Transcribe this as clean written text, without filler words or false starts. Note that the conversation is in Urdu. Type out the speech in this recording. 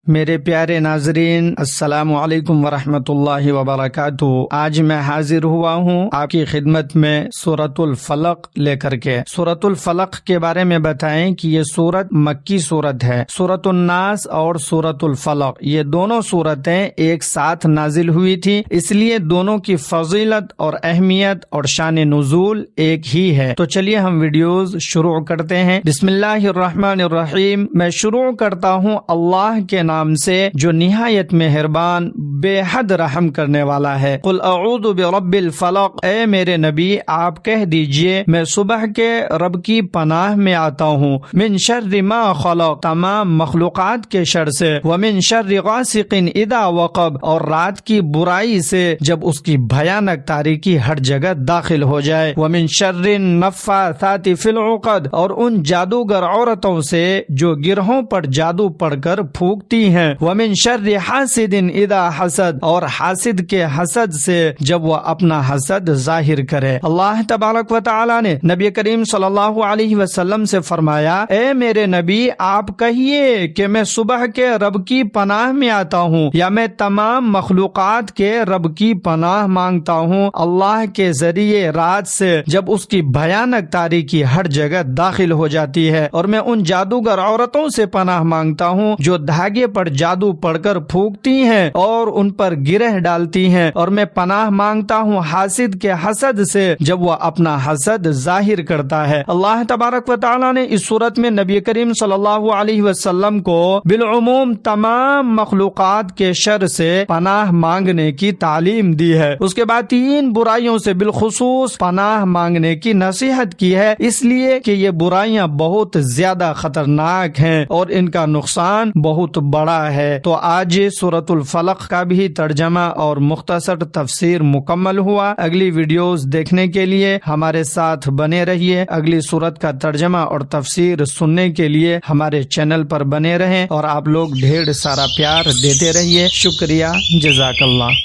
میرے پیارے ناظرین، السلام علیکم ورحمۃ اللہ وبرکاتہ۔ آج میں حاضر ہوا ہوں آپ کی خدمت میں سورۃ الفلق لے کر کے۔ سورۃ الفلق کے بارے میں بتائیں کہ یہ سورت مکی سورت ہے۔ سورۃ الناس اور سورۃ الفلق یہ دونوں سورتیں ایک ساتھ نازل ہوئی تھی، اس لیے دونوں کی فضیلت اور اہمیت اور شان نزول ایک ہی ہے۔ تو چلیے ہم ویڈیوز شروع کرتے ہیں۔ بسم اللہ الرحمن الرحیم۔ میں شروع کرتا ہوں اللہ کے نام سے جو نہایت مہربان بے حد رحم کرنے والا ہے۔ قل اعوذ برب الفلق، اے میرے نبی آپ کہہ دیجئے میں صبح کے رب کی پناہ میں آتا ہوں۔ من شر ما خلق، تمام مخلوقات کے شر سے۔ ومن شر غاسق اذا وقب، اور رات کی برائی سے جب اس کی بھیانک تاریکی ہر جگہ داخل ہو جائے۔ ومن شر النفاثات فی العقد، اور ان جادوگر عورتوں سے جو گرہوں پر جادو پڑھ کر پھونکتی ہیں۔ ومن شر حاسد اذا حسد، اور حاسد کے حسد سے جب وہ اپنا حسد ظاہر کرے۔ اللہ تبارک و تعالی نے نبی کریم صلی اللہ علیہ وسلم سے فرمایا، اے میرے نبی آپ کہیے کہ میں صبح کے رب کی پناہ میں آتا ہوں، یا میں تمام مخلوقات کے رب کی پناہ مانگتا ہوں اللہ کے ذریعے رات سے جب اس کی بھیانک تاریکی ہر جگہ داخل ہو جاتی ہے، اور میں ان جادوگر عورتوں سے پناہ مانگتا ہوں جو دھاگے پر جادو پڑھ کر پھونکتی ہیں اور ان پر گرہ ڈالتی ہیں، اور میں پناہ مانگتا ہوں حاسد کے حسد سے جب وہ اپنا حسد ظاہر کرتا ہے۔ اللہ تبارک و تعالی نے اس صورت میں نبی کریم صلی اللہ علیہ وسلم کو بالعموم تمام مخلوقات کے شر سے پناہ مانگنے کی تعلیم دی ہے۔ اس کے بعد 3 برائیوں سے بالخصوص پناہ مانگنے کی نصیحت کی ہے، اس لیے کہ یہ برائیاں بہت زیادہ خطرناک ہیں اور ان کا نقصان بہت بڑا ہے۔ تو آج سورۃ الفلق کا بھی ترجمہ اور مختصر تفسیر مکمل ہوا۔ اگلی ویڈیوز دیکھنے کے لیے ہمارے ساتھ بنے رہیے۔ اگلی سورت کا ترجمہ اور تفسیر سننے کے لیے ہمارے چینل پر بنے رہیں، اور آپ لوگ ڈھیر سارا پیار دیتے رہیے۔ شکریہ، جزاک اللہ۔